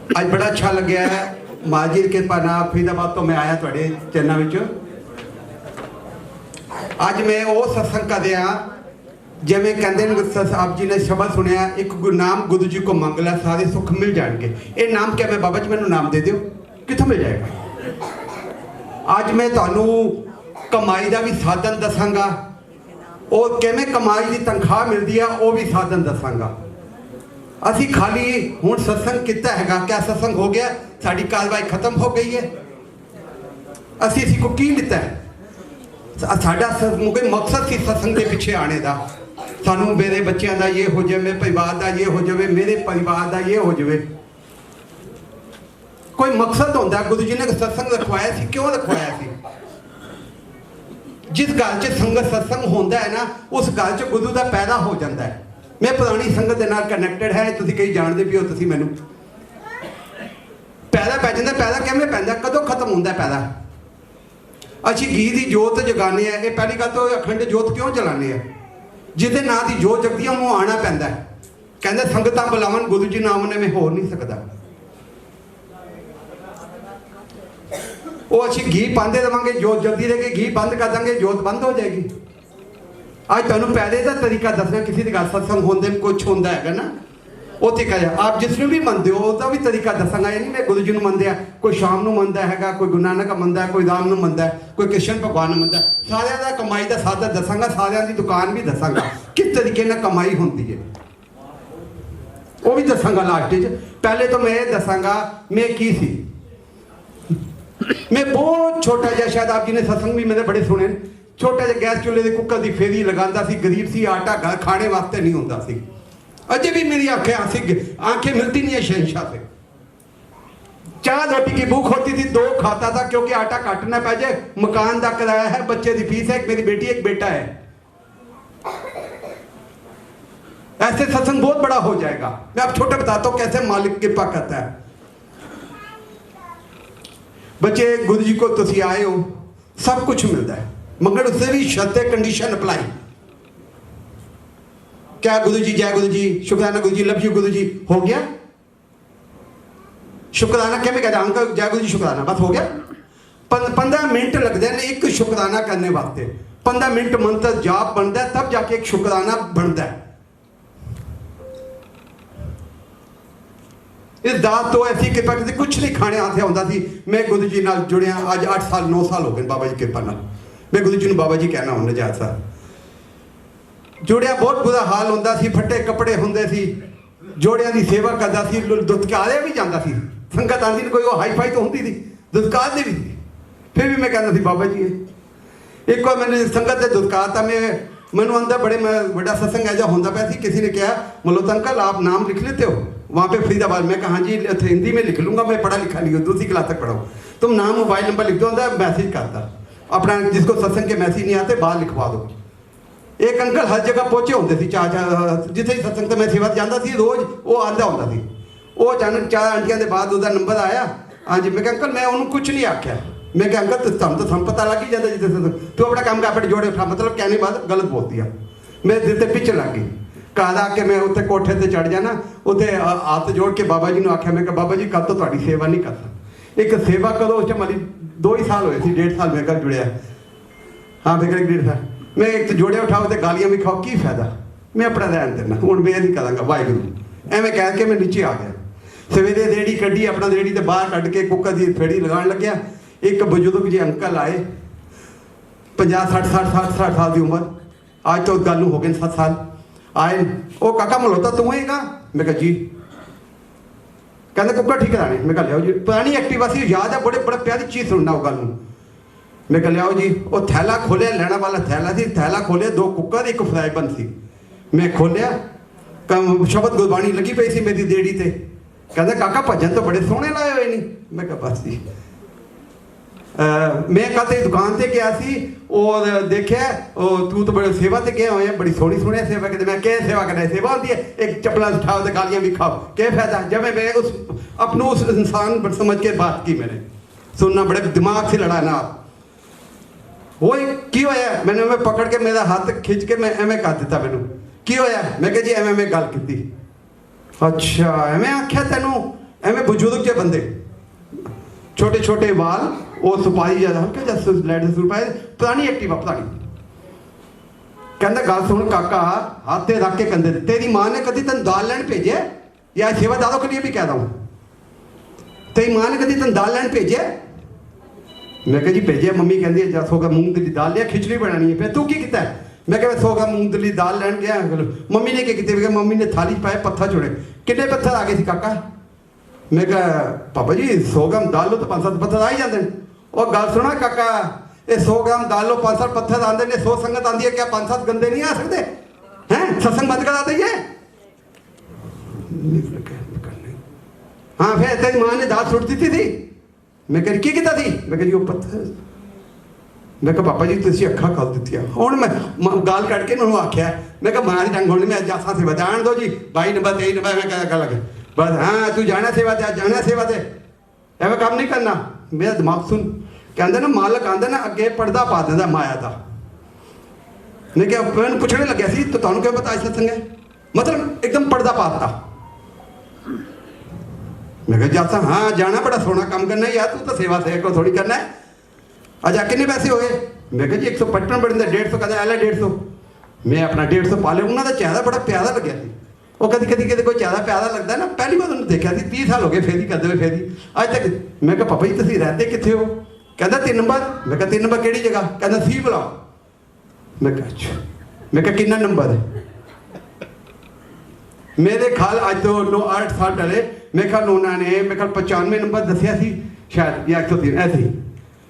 आज बड़ा अच्छा लग्या है माजी की कृपा नाल फरीदाबाद तो मैं आया थोड़े चैनल विच। अज मैं वो सत्संग कर रहा जिमें कहते आप जी ने शब्द सुनिया, एक नाम गुरु जी को मंग ला सारे सुख मिल जाएंगे। ये नाम क्या मैं बाबा जी मैनू नाम दे दो, कितों मिल जाएगा। अज मैं तुहानू कमाई का भी साधन दसांगा और किवें कमाई की तनख्वाह मिलती है वो भी साधन दसांगा। असी खाली हुण सत्संग किता हैगा, क्या सत्संग हो गया, साड़ी कार्रवाई खत्म हो गई है। असी को की लिता है, साडा कोई मकसद सी सत्संग के पिछे आने का। सानू मेरे बच्चों का ये हो जाए, मेरे परिवार का ये हो जाए, मेरे परिवार का ये हो जाए, कोई मकसद होता। गुरु जी ने सत्संग रखवाया सी, क्यों रखवाया सी? जिस घर च संगत सत्संग होता है ना, उस घर च गुरु का पैदा हो जाता है। मैं पुरानी संगत के नाल कनैक्टेड है, तुसीं कई जानते भी हो, तुसीं मैनू पैदा पै जाता। पैदा किवें पैंदा, कदों खत्म होंदा पैदा? असीं घी की जोत जगाने हैं। ये पहली गल तो अखंड जोत क्यों जलाने हैं? जिहदे नां की जोत जगदी है उन्होंने आना पैंदा है। कहंदे संगतां बुलावन गुरु जी नाम ने मैं हो नहीं सकता। वो असीं घी पाते रहांगे, जोत जगदी रहेगी, घी बंद कर देंगे, जोत बंद हो जाएगी। अज तुहानू पहले का तरीका दसना, किसी की गल सत्संग होंदे कुछ होंदा है ना, उत्थे कह आप जिसनूं भी मनदे हो उसका भी तरीका दसांगा। ये नहीं मैं गुरु जी नूं मनदे आ, कोई शाम नूं मनदा हैगा, कोई गुरु नानक मनदा है, कोई राम नूं मनदा है, कोई कृष्ण भगवान नूं मनदा है। सारिਆਂ ਦਾ कमाई का साधन दसांगा, सारिਆਂ की दुकान भी दसांगा, किस तरीके नाल कमाई होंदी है वो भी दसांगा लास्ट च। पहले तो मैं ये दसांगा मैं की सी। मैं बहुत छोटा जिहा, शायद आप जी ने सत्संग भी मेरे बड़े सुने, छोटा जिहा गैस चूल्हे के कुकर की फेरी लगाता सी, गरीब सी, आटा घर खाने वास्ते नहीं होता सी। अजे भी मेरी आंखें मिलती नहीं है शहनशाह से। 4 रोटी की भूख होती थी, 2 खाता था क्योंकि आटा काटना पै जाए, मकान का किराया है, बच्चे की फीस है, एक मेरी बेटी एक बेटा है। ऐसे सत्संग बहुत बड़ा हो जाएगा। मैं अब छोटे बताता हूं कैसे मालिक कृपा करता है। बच्चे गुरु जी को तुसी आए हो, सब कुछ मिलता है, मगर उससे भी शर्त कंडीशन अप्लाई। क्या गुरु जी, जय गुरु जी, शुक्राना गुरु जी, लव यू गुरु जी, हो गया? शुक्राना क्या मैं कहता हूं, अंकल जय गुरु जी शुक्राना, बस हो गया? 15 मिनट लगते हैं एक शुक्राना करने वास्ते। 15 मिनट मंत्र जाप बनता है, तब जाके एक शुक्राना बनता है। इस दात तो ऐसी कृपा की कुछ नहीं खाने आते होता थी। मैं गुरु जी नाल जुड़िया अज 8 साल 9 साल हो गए बाबा जी कृपा नाल। मैं गुरु जी नूं बाबा जी कहना हूं, नजात साहब जुड़िया बहुत बुरा हाल होंदा सी, फटे कपड़े होंदे सी, जोड़िया की सेवा करता सी, दुत्कारे भी जाता सी। संगत आंदी कोई वो हाई फाई तो होंदी थी, दुत्कार दी भी थी, फिर भी मैं कहता सी बाबा जी। एक बार मैंने संगत से दुत्कारता, मैनू अंदर बड़े बड़ा सत्संग ऐसा होंदा पाया सी। किसी ने कहा मल्होत अंकल आप नाम लिख लेते हो वहाँ पे फरीदाबाद? मैं कहा हाँ जी हिंदी में लिख लूँगा, मैं पढ़ा लिखा नहीं हूँ, 2री क्लास तक पढ़ा हूँ। तुम नाम मोबाइल नंबर लिख दो, मैसेज करता अपना, जिसको सत्संग के मैसेज नहीं आते बाहर लिखवा दो। एक अंकल हर जगह पहुँचे होंगे सी, चार जिथे सत्संग तो मैं सेवा जाता सी, रोज़ वो आता होता सी। वो अचानक 4 आंटियां के बाद उसका नंबर आया। हाँ जी, मैं अंकल मैं उन्होंने कुछ नहीं आख्या। मैं क्या अंकल तुम तो पता लग ही जाता जिते तू अपना काम कर जोड़े उठा, मतलब कहने बाद गलत बोलती है। मेरे दिल से पिच लग गई। घर आके मैं उत्ते कोठे से चढ़ जाना, उत्ते हाथ जोड़ के बाबा जी ने आख्या, मैं बाबा जी कल तो तुहाडी सेवा नहीं कर सकता, एक सेवा करो। उस टाइम 2 ही साल हुए थे, 1.5 साल मेरे घर जुड़िया। हाँ मेरे 1.5 साल मैं एक जोड़े उठाओ तो गालियाँ भी खाओ, की फायदा? मैं अपना रहन देना, हूँ मैं नहीं कराँगा वाहिगुरू। एवं कह के मैं नीचे आ गया। सवेरे रेहड़ी कढ़ी, अपना रेहड़ी तो बाहर कढ़ के कुकर की फेड़ी लगान लग्या। एक बजुर्ग जी अंकल आए, 50-60 साल की उम्र, आज तो गल हो गए 7 साल। आए वो काका मल्होत्रा तू हैगा? मैं कहा जी। कहते कुकर ठीक कराने? मैं कहा लियाओ जी। पुरानी एक्टिवा सी, याद है, बड़े बड़ा प्यारी चीज़ सुनना वो गल। मैं कहा लियाओ जी। वो थैला खोलिया, लेना वाला थैला सी, थैला खोलिया, 2 कुकर 1 फ्राई पैन सी। मैं खोलिया, शब्द गुरबाणी लगी पई सी मेरी रेहड़ी ते। कहते काका भजन तो बड़े सोहने लाए हुए नहीं। मैं कहा बस जी। मैं कल दुकान से गया सी और देखा तू तो बड़े सेवा से गया हुए, बड़ी सोहनी सुने सेवा कहते। मैं क्या सेवा करना? सेवा होती है एक चपला उठाओ तो गालियाँ भी खाओ, क्या फायदा? जब मैं उस अपनों उस इंसान समझ के बात की, मैंने सुनना बड़े दिमाग से लड़ा ना आप। वो की होया? मैंने मैं पकड़ के मेरा हाथ खिंच के मैं एवं कर दिता। मैनू की होया? मैं कहा जी एवं मैं गल की। अच्छा एवं आख्या तेनों एवं बुजुर्ग के बंदे, छोटे छोटे वाल, वो सुपारी ज्यादा हल्का जैसे लाइट सुपारी, पुरानी एक्टिवा पुरानी। कहता गल सुन काका, हाथ ते रख के कंधे, तेरी माँ ने कभी तेन दाल लैन भेजे या सेवादारों के लिए भी कह रहा हूँ, तेरी माँ ने कभी तेन दाल लैन भेजे? मैं कहा जी भेजे। मम्मी कहती है जा 100 का मूंग दली दाल लिया, खिचड़ी बनानी है। फिर तू की किया? मैं कहा 100 का मूंग दली दाल लैन गया। मम्मी ने क्या किया? मम्मी ने थाली पाए पत्थर छोड़े। कितने पत्थर आ गए थे काका? मैं कहा पापा जी 100 ग्राम दाल लो तो 5-7 पत्थर आ ही जाते हैं। और गल सुना काका, ये 100 ग्राम दाल लो 5-7 पत्थर आते हैं, 100 संगत आती है, क्या 5-7 गंदे नहीं आ सकते हैं? सत्संग बंद करा दीजिए। हाँ फिर तेरी माँ ने दाल सुट दी थी। मैं कह की किता थी? मैं कह जी वो पत्थर। मैं कहा पापा जी तुसी अखा कर दी। हूँ मैं गाल कट के उन्होंने आख्या, मैं कहा मां की टंग होनी, मैं जासा सेवा जान दो जी 22 नंबर 23 नंबर। मैं क्या लगे बस, हाँ तू जाना सेवा ते, जाना सेवा ते, एवं काम नहीं करना। मेरा दिमाग सुन, कहते ना मालक आंदा ना अगे पर्दा पा देता माया का। मैं क्या मैंने पूछने लग्या सी तो तुहानू क्या पता इस सत्संग है, मतलब एकदम पर्दा पाता। मैं कहा जाता हाँ जाना, बड़ा सोना काम करना है यार, तू तो सेवा से को थोड़ी करना है। अच्छा कितने पैसे हो गए? मैं कहा जी 155 बढ़िया 150 कहता है 150। मैं अपना 150 पा लिया। उन्होंने चेहरा बड़ा प्यारा लग्या थी। वो कभी कभी कहते कोई चेहरा प्यारा लगता है ना, पहली बार उन्होंने देखा थी 30 साल हो गए फेरी करते हुए फेरी अज तक। मैं कहा पापा जी तुम रहते कितने हो? कहता 3 नंबर। मैं कहा 3 नंबर केड़ी जगह? कहता सी बुलाओ। मैं कहा अच्छा। मैं कहा कितना नंबर है? मेरे ख्याल अज तो 9-8 साल टले, मेरे ख्याल उन्होंने मेरे ख्याल 95 नंबर दसिया सी शायद, या 103 ऐसे ही।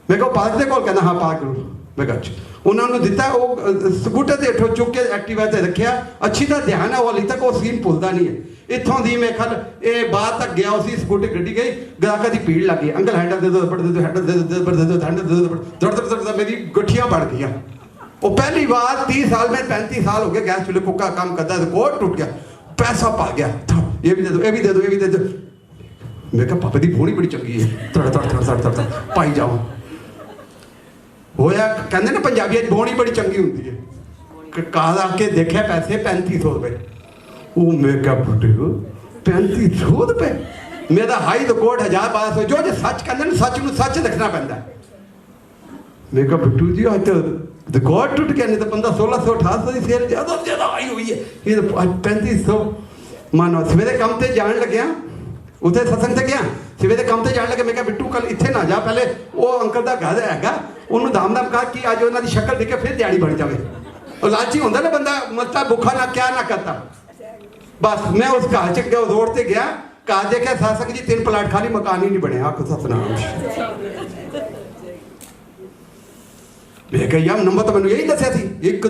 मैं कहा पार्क के कोल? कहना हाँ पार्क करो। मैं कहा अच्छा। उन्होंने दिता वो स्कूटर से हेठों चुक के एक्टिवा से रखिया, अच्छी तरह ध्यान है वो हाली तक वो सीन भुलता नहीं है। इतों दी मेरे ख्याल ये बाहर तक गया, उसी स्कूटी गड्डी गई, ग्राहकों की भीड़ लग गई, अंकल हैंडल दे दो, दे दो, हैंडल दे दो, दे दो, हैंडल दे दो, दौड़ दौड़ दौड़ मेरी गठियाँ बढ़ गई। वो पहली बार 30 साल में 35 साल हो गए गैस चूल्हे कुका काम करता है, कोट टूट गया, पैसा पा गया, ये भी दे दो, ये भी दे दो, ये भी दे दो। मैं कहा पापा दी भोनी बड़ी चंगी है, थोड़ा थोड़ा थोड़ा थोड़ा थोड़ा पाई जाओ। होया कहते ना पंजाबी बोहनी बड़ी चंगी होती है। काल आके देखा पैसे 3500 रुपये। वो मैं क्या बुढ़े 3500 रुपये? मेरा हाई तो कोट 1000-1200। जो सच कहते ना सच में सच लिखना पैंदा। मैं कहा बिट्टू जी आज तो रिकॉर्ड टूट गया, नहीं तो 1500-1600-1800 की सेल ज़्यादा से ज़्यादा आई हुई है, ये तो 3500। मानो सवेरे काम से जान लग्या, उसे सत्संग से गया, सवेरे काम से जान लगे। मैं कहा बिट्टू कल इतने ना जा, पहले वो अंकल का घर हैगा उन्होंने दाम दाम कहा कि आज उन्होंने शक्ल देखे फिर दिहाड़ी बढ़ जाए। और लालची होता ना बंदा, मतलब भुखा ना क्या ना करता। बस मैं उस घर च रोड से गया, घर देखा सासक जी 3 प्लाट खाली, मकान ही नहीं बने। आखो सतनाम। मैं कहा यार नंबर तो मैंने यही दसिया थी, एक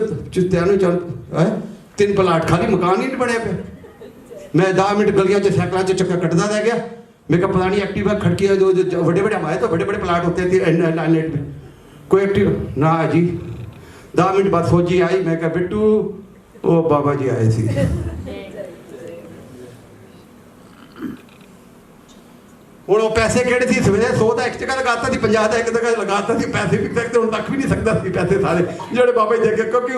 3 प्लाट खाली, मकान ही नहीं बने पे। मैं 10 मिनट गलियां च साइकिलों च चक्कर कटता रह गया। मैं कहा पुरानी एक्टिवा खड़की है, जो बड़े बड़े हमारे तो बड़े बड़े प्लाट होते थे लाइनलेट में, कोई एक्टिव ना जी। 10 मिनट बाद फौजी आई। मैं कहा बिट्टू ओ बाबा जी आए सी। हूँ वो पैसे किहड़े सी? सवेरे 100 का एक जगह लगाता थी, 50 का एक जगह लगाता थी। पैसे भी सकते हूँ तक भी नहीं सकता थी पैसे सारे जोड़े बाबा जी देखे, क्योंकि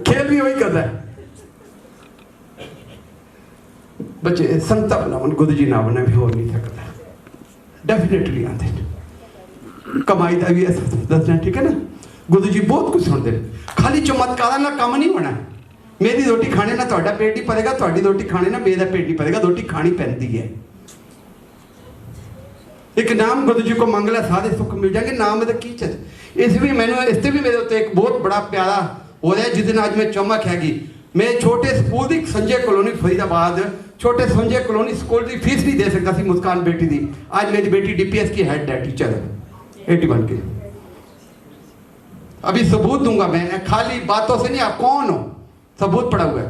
खेल भी वही करता है। बच्चे संता बनावन, गुरु जी ना बने भी हो नहीं सकता। डेफिनेटली आते कमाई का भी ऐसा दसना, ठीक है ना। गुरु जी बहुत कुछ सुनते खाली चमत्कारा ना काम नहीं होना। मेरी रोटी खाने ना ਤੁਹਾਡਾ पेट ही भरेगा, ਤੁਹਾਡੀ रोटी खाने ना मेरा पेट ही भरेगा। रोटी खानी पैंती है। एक नाम गुरु जी को मंगला सारे सुख मिल जाएंगे। नाम की चीज इस भी मैंने इस भी मेरे उत्ते एक बहुत बड़ा प्यारा हो रहा है जिस दिन आज मैं चमक हैगी। मैं छोटे स्कूल की संजय कॉलोनी फरीदाबाद, छोटे संजय कॉलोनी स्कूल की फीस नहीं दे सकता सी मुस्कान बेटी दी। आज मेरी बेटी DPS की हेड है, टीचर है 81 की। अभी सबूत दूंगा मैं, खाली बातों से नहीं। आप कौन हो? सबूत पड़ा हुआ है।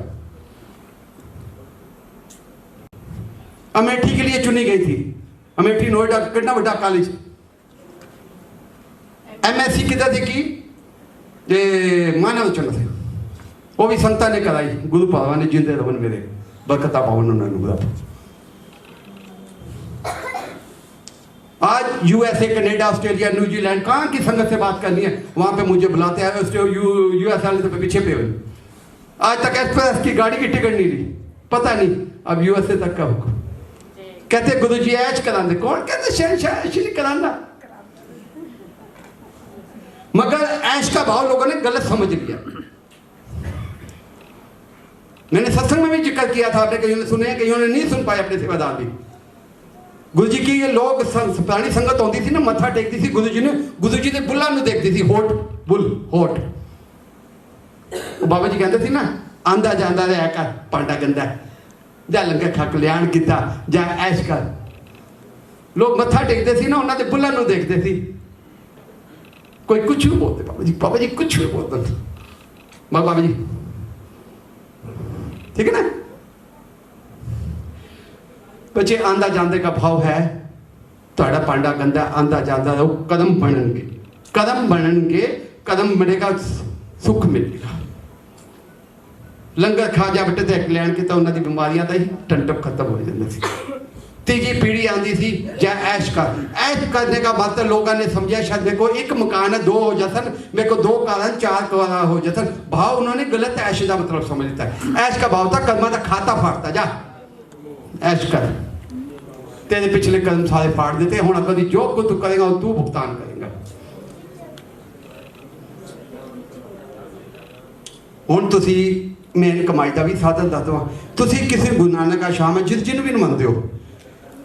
अमेठी के लिए चुनी गई थी। अमेठी नोएडा कितना बड़ा कॉलेज। MSc किधर थी की मानव चंद्र से, वो भी संता ने कराई। गुरु पावा ने जिंदे रवन मेरे बरकता पावन उन्होंने। आज USA, कनाडा, ऑस्ट्रेलिया, न्यूजीलैंड कहाँ की संगत से बात करनी है, वहां पे मुझे बुलाते हैं। US वाले तो पीछे पे हुए। आज तक एक्सप्रेस की गाड़ी की टिकट नहीं ली, पता नहीं अब USA तक का होगा। कहते गुरु जी ऐश करांदे, कौन कहते शहनशाह ऐश नहीं करांदा, मगर ऐश का भाव लोगों ने गलत समझ लिया। मैंने सत्संग में भी जिक्र किया था, आपने कईयों ने सुने, कईयों ने नहीं सुन पाए अपने सेवादार भी। गुरु जी की ये लोग पुरानी संगत होती थी ना, मत्था टेकती थी गुरु जी ने, गुरु जी ने बुल्ला में देखती थी, होठ बुल होठ। बाबा जी कहते थे ना, आंदा जांदा रहा कर पांडा गंदा, जा लंगर खा कल्याण किता, जा ऐश कर। लोग मत्था टेकते थे ना, उन्होंने बुल्ला में देखते थे। कोई कुछ भी बोलते, बाबा जी कुछ भी बोलते, बाबा जी ठीक है ना। बच्चे आंदा जांदे का भाव है, थोड़ा पांडा गंदा, आंदा जांदा रहो, कदम बननगे, कदम बननगे, कदम बनेगा, सुख मिलेगा। लंगर खा जा बेटे ते कल्याण किता, उन्होंने बीमारियां का ही टंटप खत्म हो जाती थी। तीजी पीढ़ी आती थी, जा ऐश कर। ऐश करने का मतलब लोगों ने समझा शायद मेरे को एक मकान है, 2 हो जासन, मेरे को 2 कार 4 कार हो जासन। भाव उन्होंने गलत ऐश का मतलब समझ लिया है। ऐश का भाव था कर्मा का खाता फाड़ता, जा ऐश कर, तेरे पिछले कदम सारे फाड़ देते, हुण कभी जो कुछ तू करेगा वो तू भुगतान करेगा। हुण तुसी मेन कमाई का भी साधन दस दवा, तुसी किसी गुरु नानक आश्रम है जिस जिन भी मनते हो,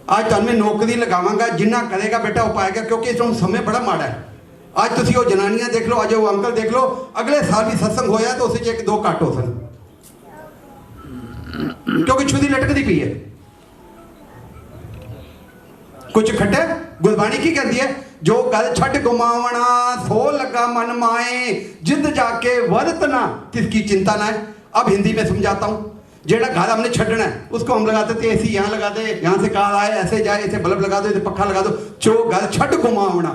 आज तुम मैं नौकरी लगावांगा, जिन्ना करेगा बेटा वो पाएगा, क्योंकि इस समय बड़ा माड़ा है। आज तुसी वो जनानियां देख लो, आज वो अंकल देख लो, अगले साल भी सत्संग होया तो उसे 1-2 घट हो सन, क्योंकि छुदी लटकती पी है। कुछ खट्टे गुरबाणी की कहती है, जो गल छट गुमावना सो लगा मन माए, जिद जाके वरतना तिसकी चिंता ना है। अब हिंदी में समझाता हूँ, जेड़ा घर हमने छड़ना है उसको हम लगाते थे, एसी यहाँ लगा दे, यहाँ से कार आए ऐसे जाए, ऐसे बल्ब लगा दो, ऐसे पक्खा लगा दो। जो घर छट घुमावना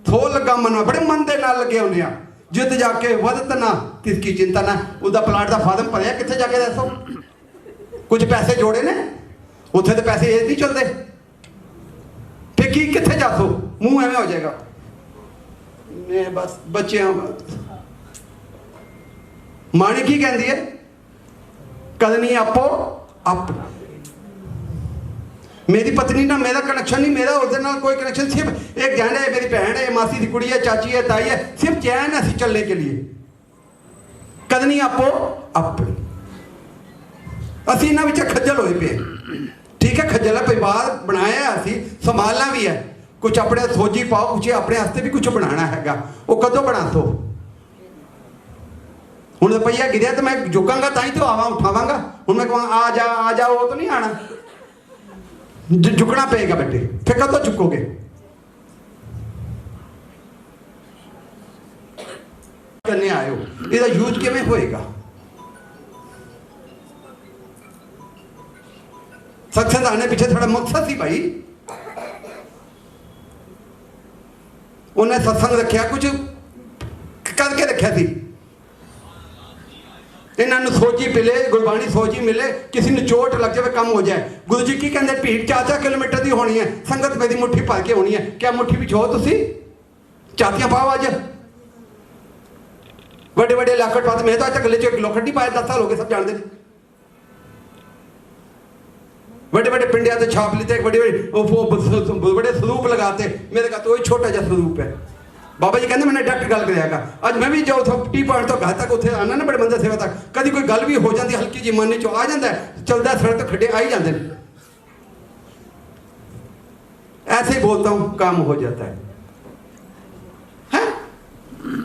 थो लगा मन, बड़े मन दे नाल लगे होने, जिद जाके वरतना किसकी चिंता ना। उसका प्लाट का फार्म भरया, कितने जाके दसो, कुछ पैसे जोड़े ने, उत्थे तो पैसे ये नहीं चलते, फिर की कितने जासो, मुंह एवं हो जाएगा। मैं बस बच्चे माणी की कहती है, करनी आपो आप। मेरी पत्नी ना मेरा कनेक्शन नहीं, मेरा उसके नाल कोई कनेक्शन, सिर्फ एक जैन है, मेरी बहन है, मासी की कुड़ी है, चाची है, ताई है, सिर्फ जैन है असी चलने के लिए। करनी आपो आप, असी इन्होंने विच खज्जल होए पे, ठीक है, खज्जल है, परिवार बनाया असी, संभालना भी है, कुछ अपने सोची पाओ, कुछ अपने वास्ते भी कुछ बनाना है, वो कदों बना दो। हूँ रुपया गिरया तो मैं झुकांगा ताई तो आवा उठावांगा, हूँ मैं कहूँ आ जा वो तो नहीं आना, झुकना पेगा बेटे, फिर कदों झुकोगे। करने आयो, इसका यूज किवें होएगा? सत्संग आने पीछे थोड़ा मकसद थी भाई, उन्हें सत्संग रखा, कुछ करके रखा थी, इन्होंने सोची मिले, गुरबाणी सोची मिले, किसी ने चोट लग जाए कम हो जाए। गुरु जी की कहते भीड़ 4-4 किलोमीटर की होनी है, संगत मेरी मुट्ठी भर के होनी है, क्या मुट्ठी भी छो तुसी चातियां पाओ। अज बड़े बड़े लाखट पाते, मैं तो अज तक गले 1 लोखट नहीं पाया, 10 साल हो गए, सब जानते। बड़े बड़े पिंडिया से छाप लेते, बड़े बड़े स्वरूप लगाते, मेरे का तो छोटा जहा स्वरूप है। बाबा जी कहते मैंने डायरेक्ट गल कराएगा, अज मैं भी जो टी पॉइंट तो घर तक उत्थे आना ना, बड़े बंदे सेवा तक, कभी कोई गल भी हो जाती हल्की जी मन चो आ जाता है, चलता सड़क तो खड्डे आ ही जाते हैं, ऐसे ही बोलता हूं काम हो जाता है।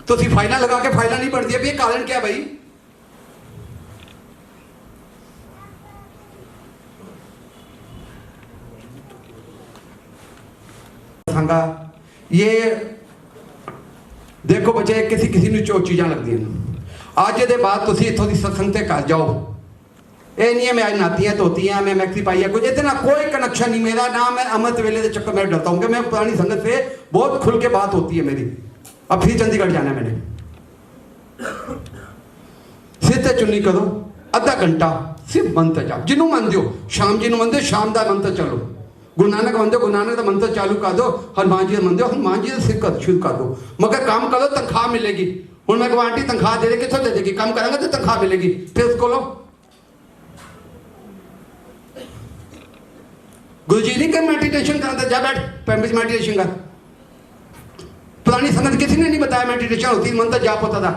तो फाइल लगा के फाइल नहीं बनती, ये कारण क्या भाई? ये देखो बच्चे, किसी किसी ਨੂੰ चीज़ा लगती अज के बाद तुम इतों की सत्संग से घर जाओ, ये नहीं है मैं आज नातियाँ धोतियाँ मैं मैक्सी पाई है, कुछ इतने ना कोई कनेक्शन नहीं मेरा ना। मैं अमृत वेले के चक्कर में डरता हूँ कि मैं पुरानी संगत से बहुत खुल के बात होती है मेरी। अब फिर चंडीगढ़ जाना है मैंने, सिर से चुन्नी करो, आधा घंटा सिर्फ मंत्र जाओ, जिन्हों मनते हो, शाम जी मनते शाम का मंत्र चलो, गुरु नानक मनते गुरु नानक का मंत्र चालू कर दो, हनुमान जी मनते हो हनुमान जी का सिर कर शुरू कर दो, मगर काम करो तनख्वाह मिलेगी। हूँ मैं कहूँ आंटी तनख्वाह दे दे, कितों दे देगी? काम करेंगे तो तनख्वाह मिलेगी, फिर उसको लो। गुरु जी नहीं कर मेडिटेशन करता, जा बैठ पैम्बे मेडिटेशन कर। पुरानी संगत किसी ने नहीं बताया मेडिटेशन होती, मंत्र जाप होता था।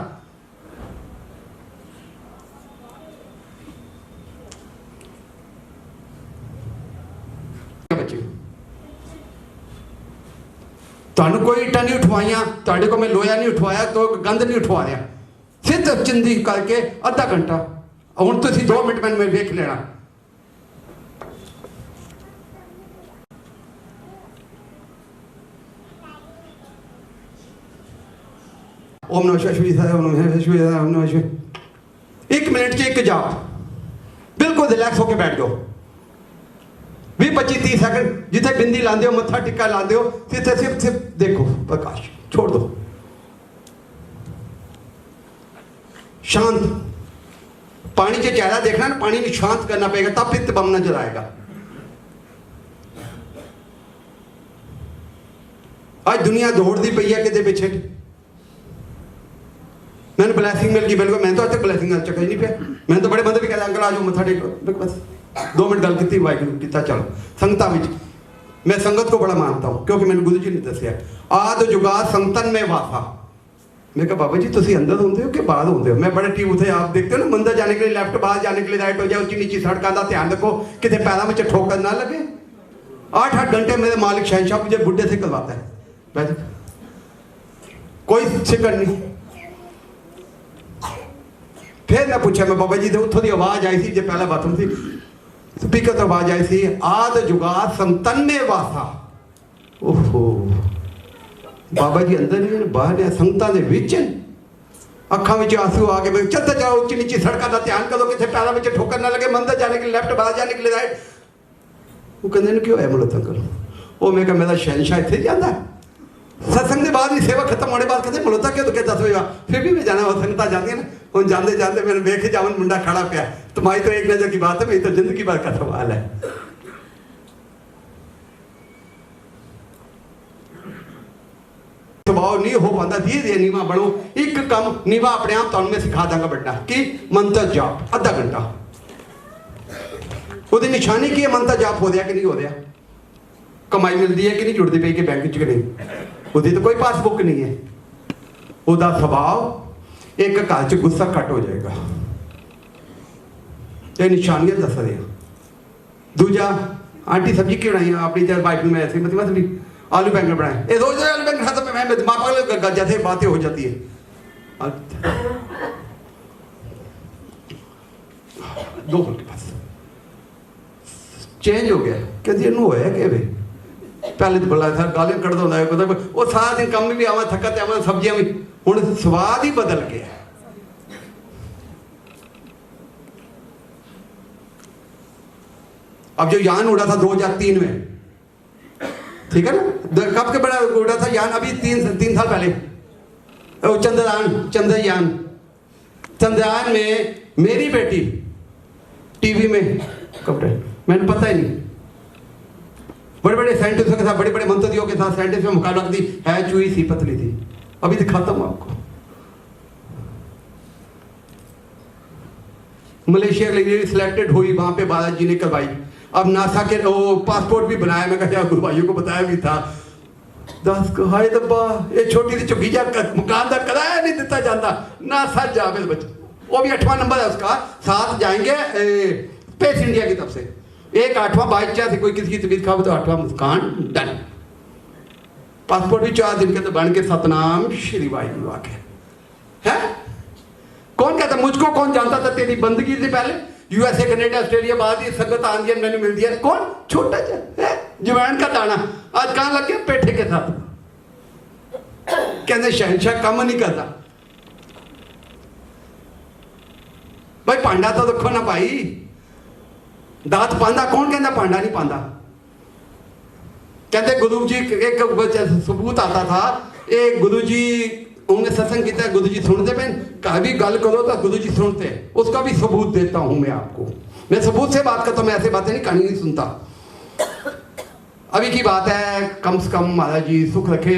बच्चे तुहानू कोई इट्टा नहीं उठवाइया, तुहाडे को मैं लोया नहीं उठवाया, तो गंद नहीं उठवा रहा, सिर्फ चिंदी करके आधा घंटा। हुण तुसीं 2 मिनट मैं वेख लेना। ओम नमः शिवाय, ओम नमः शिवाय, ओम नमः शिवाय। 1 मिनट च एक जाप, बिल्कुल रिलैक्स होके बैठ जाओ। 20-25-30 सेकंड जिथे बिंदी लाते हो, मत्था टिक्का लाते हो, तिथे सिर्फ देखो प्रकाश, छोड़ दो, शांत। पानी से चेहरा देखना ना, पानी में शांत करना पड़ेगा, तब पित्त बम नजर आएगा। आज दुनिया दौड़ती पई है कि पिछे। मैंने ब्लैसिंग मिल गई, बिल्कुल मैं तो आज तक ब्लैसिंग चक्कर ही नहीं पिया। मैंने तो बड़े बंदे भी कहते अंकल आ जाओ मत्था टेको, बस 2 मिनट गल की वाहिगुरू किता, चलो संगतां विच। मैं संगत को बड़ा मानता हूँ, क्योंकि मैंने गुरु जी ने दसिया आद जुगा संगतन में वासा। मैं कहा बाबा जी तुम अंदर होंगे हो कि बाहर होंगे हो? मैं बड़े टीम उठे, आप देखते हो ना, मंदिर जाने के लिए लेफ्ट, बाहर जाने के लिए राइट हो जाए, ऊंची नीची सड़कों का ध्यान रखो, कितने पैरों में ठोकर ना लगे। 8-8 घंटे मेरे मालिक शहनशाह मुझे बुढ़े से करवाता है, कोई शिकन नहीं। फिर मैं पूछा, मैं बाबा जी तो उतों की आवाज आई थी, जो पहला बाथरूम थी, स्पीकर तो आवाज आई थी, आद जुगा संतन में वासा। ओहो बाबा जी अंदर नहीं, बाहर ने, संगतां दे विच, अखां विच आंसू आ गए। चलते जाओ, ऊंची नीची सड़कों का ध्यान करो, कितने पैरों में ठोकर ना लगे, मंदिर जाने के लिए लेफ्ट, बाहर जाने के लिए राइट। वो कहते क्यों है मुझे तंग करो? वो मैं कहा मेरा शहनशाह इतने जाता है, सत्संग के बाद भी सेवा खत्म होने बाद कहते मुलता क्यों? तो कहता 10 बजे फिर भी मैं जाना, वो संगतां जाती है ना। हम जाते जाते मैंने देखे जावन मुंडा खड़ा पाया, तुम्हारी तो एक नजर की बात है, मेरी तो जिंदगी भर का सवाल है। स्वभाव नहीं हो पाता, धीरे धीरे नीवा बनो। एक काम नीवा अपने आप तुम मैं सिखा दूंगा बढ़ना कि मंत्र जाप आधा घंटा, उसकी निशानी की है, मंत्र जाप हो रहा कि नहीं हो रहा, कमाई मिलती है कि नहीं जुड़ती पई कि बैंक च नहीं, उसकी तो कोई पासबुक नहीं है। उसका स्वभाव एक घर च गुस्सा घट हो जाएगा, ये निशानियां दस रहे हैं। दूजा आंटी सब्जी क्यों बनाई अपनी चार वाइफ में ऐसे मतलब आलू बैंगन बनाए, ये रोज आलू बैंगन खाता मैं दिमाग जैसे बातें हो जाती है। 2 घंटे बस चेंज हो गया, कहती इनू होया कि वे पहले तो बड़ा था गालियां कढ़दा होंदा है, मतलब वो सारा दिन कम भी आवा, थका ते आवा, सब्जियां भी, हुण स्वाद ही बदल गया। अब जो यान उड़ा था 2003 में, ठीक है ना, कब के बड़ा उड़ा था यान, अभी 3 साल पहले, चंद्रयान में मेरी बेटी टीवी में कब, मैंने पता ही नहीं, बड़े बड़े साइंटिस्टों के साथ, बड़े बड़े मंत्रियों के साथ साइंटिस्ट में मुकाबला करती है, चूही सी पतली थी। अभी दिखाता हूं आपको, मलेशिया के लिए सिलेक्टेड हुई, वहां पे बालाजी ने करवाई। अब नासा के वो पासपोर्ट भी बनाया, मैं कहा गुरु भाइयों को बताया भी था, 10 को हाय दब्बा, ये छोटी सी चुकी जा मकान का किराया नहीं दिता जाता, नासा जावे बच्चे, वो भी 8वां नंबर है उसका, साथ जाएंगे स्पेस इंडिया की तरफ से। एक 8वां बाई चांस कोई किसी की तबीयत खराब हो तो 8वां मुस्कान डन, पासपोर्ट भी 4 दिन के तो बन के सतनाम श्री वाहिगुरू आके है। कौन कहता, मुझको कौन जानता था तेरी बंदगी से पहले? यूएसए कनेडा ऑस्ट्रेलिया बाद ही संगत आंदी मैंने मिलती है, कौन छोटा है जवैन का दाना, आज कहां लग गया पेठे के साथ। कहते शहनशाह कम नहीं करता भाई, पांडा तो देखो ना भाई, दात पांदा, कौन कहता पांडा नहीं पांदा? कहते गुरु जी एक सबूत आता था, एक गुरु जी उन्होंने सत्संग किया, गुरु जी सुनते पे, कहा भी गल करो तो गुरु जी सुनते, उसका भी सबूत देता हूं मैं आपको। मैं सबूत से बात करता हूं, मैं ऐसे बातें नहीं, कहानी नहीं सुनता। अभी की बात है, कम से कम महाराज जी सुख रखे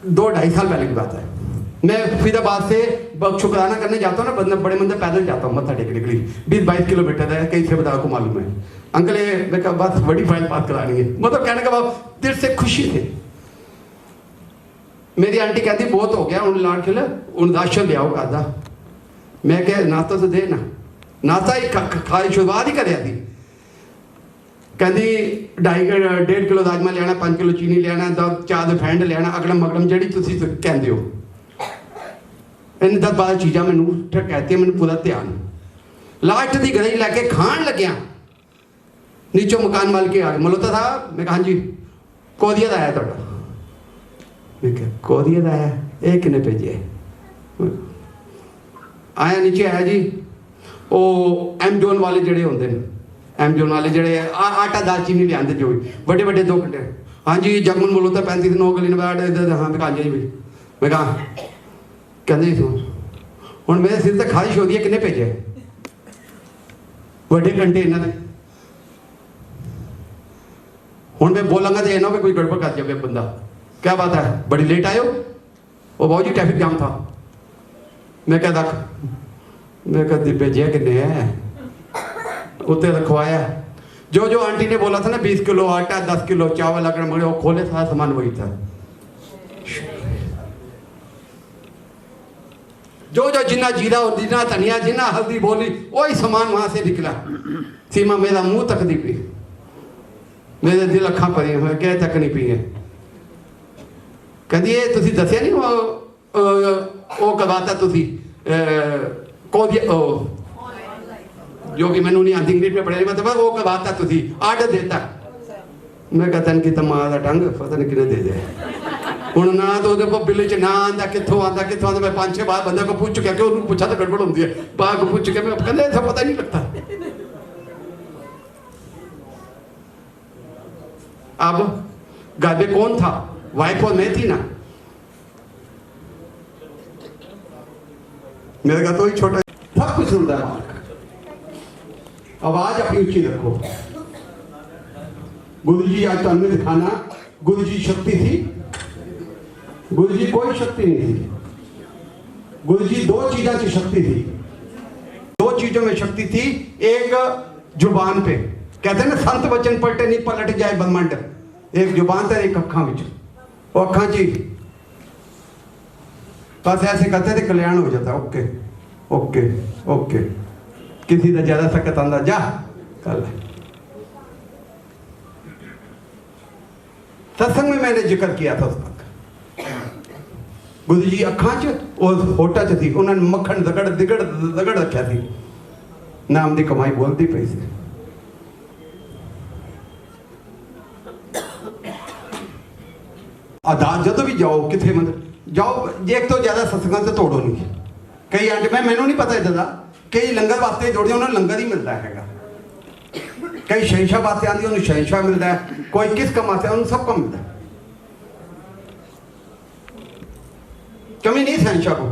2-2.5 साल पहले की बात है। मैं फरीदाबाद से शुक्राना करने जाता हूँ ना, बड़े मंदिर पैदल जाता हूँ मत्था टेकने के लिए, 20-22 किलोमीटर है, कई से बता को मालूम है। अंकल ये मैं कहा बस बड़ी फाइल पास करानी है, मतलब कहने का भाव दिल से खुशी थी। मेरी आंटी कहती बहुत हो गया उन लाड खिला उन राशन ले आओ कादा। मैं क्या नाश्ता तो दे ना, नाश्ता ही खाई शुरुआत ही कर थी। कहती 1.5 किलो राजमा लिया, 5 किलो चीनी लिया, 4 फैंड लिया, अगड़म मगड़म जी तुम कहते हो इन 10-12 चीज़ा मैनू कहती मैंने पूरा ध्यान। लास्ट की गई लैके खान लग्या नीचों मकान माल के आ गए, मलोता साहब मैं कहा हाँ जी कोरियर आया थोड़ा। मैं क्या कोरियर आया, ये किन्ने भेजे? आया नीचे आया जी वो एमजोन वाले जड़े होंगे एमजोन वाले जड़े आटा दाल चीनी लिया जो भी बड़े बड़े 2 घंटे। हाँ जी जगमन मलोता 35-9 गली नंबर। हाँ मैं कहा जी भाई मैं कहा कहते सुन हूँ मेरे सिर तक खारिश हो रही है, किन्ने भेजे बड़े घंटे इन्होंने। हूँ मैं बोलांगा तो इन्हों कोई गड़बड़ कर जाए बंदा, क्या बात है बड़ी लेट आए हो? वो बहुत जी ट्रैफिक जाम था। मैं क्या रख मैं कहती भेजिया किन्ने है उत्ते रखवाया। जो जो आंटी ने बोला था ना 20 किलो आटा 10 किलो चावल अगर मगे वो खोले सारा सामान वही था। जो जो जिन्ना जीरा और जिन्ना धनिया जिन्ना हल्दी बोली वही सामान वहां से निकला। सीमा मेरा मुंह तक नहीं पी, मेरे दिल अखा परी मैं क्या तक नहीं पी है। कहती है तुसी दसिया नहीं वो करवाता तुसी जो कि मैंने नहीं आती इंग्लिश में पढ़े मतलब वो करवाता तुसी आर्डर देता। मैं कहता कि तुम्हारा ढंग पता नहीं किने दे दे हूँ ना तो वो बिल च ना आंदा कितों आंदा कितों आंदा। मैं 5-6 बार बंदे को पूछ चुका कि उन्होंने पूछा तो गड़बड़ होती है, बाहर को पूछ चुके मैं कहते ऐसा पता ही नहीं लगता। अब घर में कौन था? वाइफ और मैं थी ना। मेरे का तो ही छोटा सब कुछ सुनता है मालिक। आवाज अपनी ऊंची रखो। गुरु जी आज तुम्हें दिखाना गुरु जी शक्ति थी, गुरु जी कोई शक्ति नहीं थी। गुरु जी 2 चीजों की शक्ति थी, 2 चीजों में शक्ति थी। एक जुबान पे कहते हैं ना संत वचन पलटे नहीं पलट जाए ब्रह्मांड। एक जुबान था एक अखा में वो अखा जी बस ऐसे करते थे कल्याण हो जाता। ओके ओके ओके किसी का ज्यादा सकत आंदा जा कल। सत्संग में मैंने जिक्र किया था उस वक्त गुरु जी अखा च और होटा च थी उन्होंने मक्खन दगड़ दिगड़ दगड़ रखा थी, नाम की कमाई बोलती पई सी। अदालत जो भी जाओ कितने मतलब जाओ एक तो ज्यादा सत्संग से तोड़ो नहीं। कई आंटे मैनू नहीं पता इधर का, कई लंगर वास्ते जोड़े उन्होंने लंगर ही मिलता है। कई शहनशाह वास्ते आती उन्होंने शहनशाह मिलता है, कोई किस कम वास्ते उन्होंने सब कम मिलता है। कमी नहीं शहनशाह को।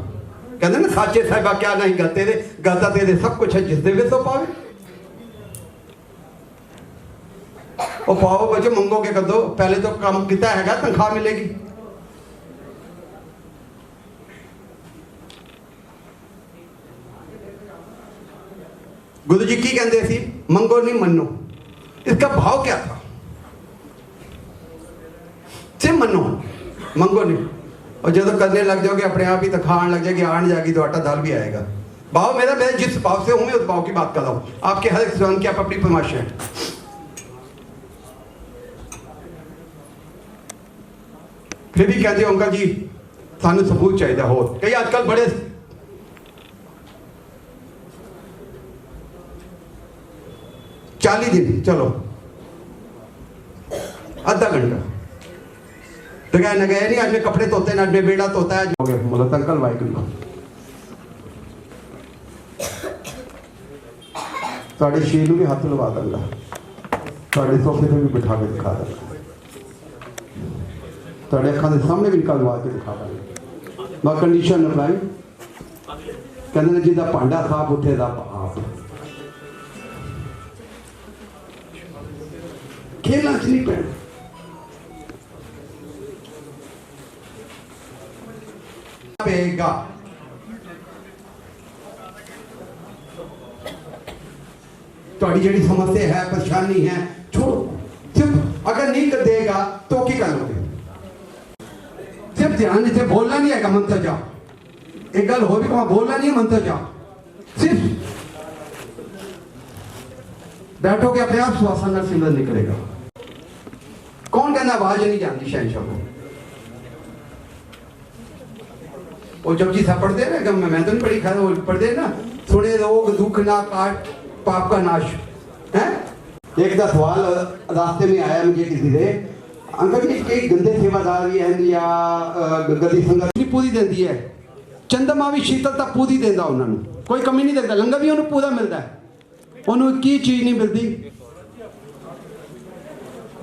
कहते ना साचे साहिबा क्या नहीं गलते दे गलता तेरे सब कुछ है जिस दे वे तो पावे। और पाओ बच्चे मंगोगे कर दो, पहले तो काम किया है तनख्वाह मिलेगी। गुरु जी की कहते सी मंगो नहीं मनो। इसका भाव क्या था? सिर्फ मनो मंगो नहीं, और जब करने लग जाओगे अपने आप ही तनख्वाह आने लग जाएगी, आने जाएगी तो आटा दाल भी आएगा। भाव मेरा मैं जिस भाव से हूं मैं उस भाव की बात कर रहा हूं। आपके हर एक स्वयं की आप अपनी फरमाइश है। फिर भी कहते हो अंकल जी सानू सबूत चाहिए हो। कई आजकल बड़े 40 दिन चलो आधा घंटा तो क्या न गए नहीं। आज में कपड़े धोते हैं, आज में बेड़ा धोता है। हो गया बोला अंकल वाहिगुरू साढ़े शील भी हाथ लवा दूंगा, साढ़े सोफे से भी बिठा के दिखा दूंगा, साढ़े अखा के सामने भी निकलवा के दिखा दूंगा। मैं कंडीशन अप्लाई कहते जिदा भांडा साफ उठे आप खेलना च नहीं पैना। पेगा थोड़ी जी समस्या है परेशानी है छोड़ो चुप अगर नहीं कर देगा तो की कर लोगे सिर्फ ध्यान से बोलना नहीं है मंत्र जाओ एक गल हो भी कहा बोलना नहीं है मंत्र जाओ सिर्फ बैठो के अपने आप श्वासन सिमरन निकलेगा कौन कहना आवाज नहीं जानती शहनशाह को वो जब जी सा पढ़ते ना मैं तो नहीं पढ़ी खा पढ़ते ना सुने रोग दुख ना काट पाप का नाश है एक दा सवाल रास्ते में आया मुझे किसी से अंकल जी कई गंदे सेवादार भी हैं या गद्दी संगत भी पूरी देती है चंद्रमा भी शीतलता पूरी देता उन्होंने कोई कमी नहीं देता लंगर भी उन्हें पूरा मिलता है उन्होंने की चीज नहीं मिलती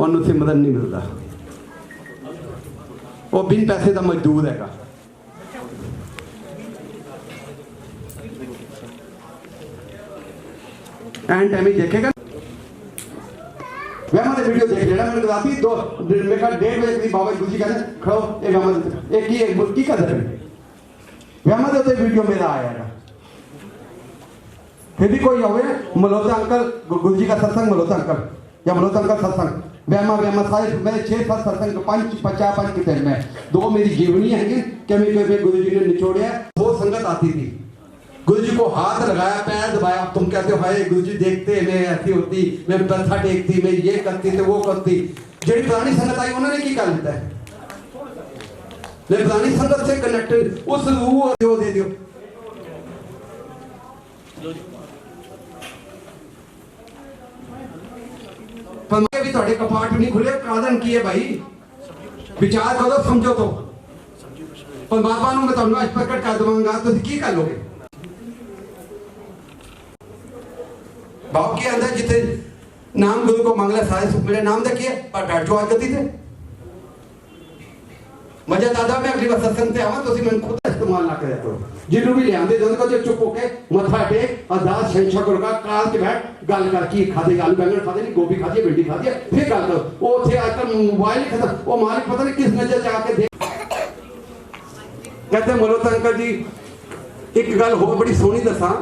उन्होंने सिमरन नहीं मिलता वो बिन पैसे का मजदूर है एंड टाइम ही देखेगा वह मत वीडियो देख लेना मैंने राती दो मेरे ख्याल 1:30 बजे करीब बाबा गुरुजी कहते खड़ो एक हमद एक की कदर वह मत होते वीडियो मेरा आया फिर भी कोई होवे मल्होत्रा अंकल गुरुजी का सत्संग मल्होत्रा अंकल या मल्होत्रा अंकल सत्संग व्यामा सारे मेरे 6-7 सत्संग 5 कितने में 2 मेरी जीवनी है कि मैं गुरुजी ने निचोड़िया वो संगत आती थी गुरुजी को हाथ लगाया पैर दबाया तुम कहते हो भाई गुरुजी देखते मैं ऐसी होती मैं प्रथा टेकती मैं ये करती तो वो करती जेडी पुरानी संगत आई उन्होंने की कर लेता है ले पुरानी संगत से कनेक्टेड उस रूह जो दे दियो पर भी थोड़े कपाट नहीं खुले कारण की है भाई विचार करो समझो तो परमात्मा ਨੂੰ मैं ਤੁਹਾਨੂੰ ਅੱਜ ਪ੍ਰਗਟ ਕਰ ਦਵਾਂਗਾ ਤੁਸੀਂ ਕੀ ਕਰ ਲੋਗੇ भाव के अंदर जितने नाम गुरु को मांगला सारे सुख मिले नाम देखिए पर बैठ जो आज गति थे मजा दादा मैं अगली बार सत्संग से आवा तो मैं खुद इस्तेमाल ना करे तो जिन्हों भी ले आंदे दोनों को जो चुप होके मथा टेक अरदास शहनशाह गुरु का काल के बैठ गल कर की खादे आलू बैंगन खादे नहीं गोभी खादी भिंडी खादी फिर गल करो वो थे आजकल मोबाइल खत्म वो मालिक पता नहीं किस नजर से आके देख कहते मल्होत्रा अंकल जी एक गल हो बड़ी सोहनी दसा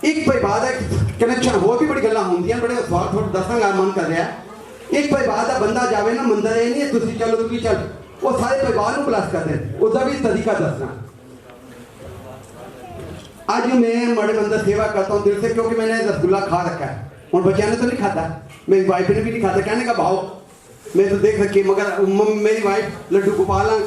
एक भाई बात है कनेक्शन हो भी बड़ी गल्लां होंदियां बड़े सवाल थोड़ा दसांगा मन कर रहा एक भाई बात है बंदा जावे ना मंदिर ये नहीं तुसी चलो तू चल वो सारे परिवार को प्लस करते उसका भी तरीका दसना आज मैं बड़े मंदिर सेवा करता हूँ दिल से क्योंकि मैंने रसगुल्ला खा रखा है और बच्चा ने तो नहीं खाता मेरी वाइफ ने भी नहीं खाता कहने का भाव मैं तो देख रखी मगर मेरी वाइफ लड्डू गोपाल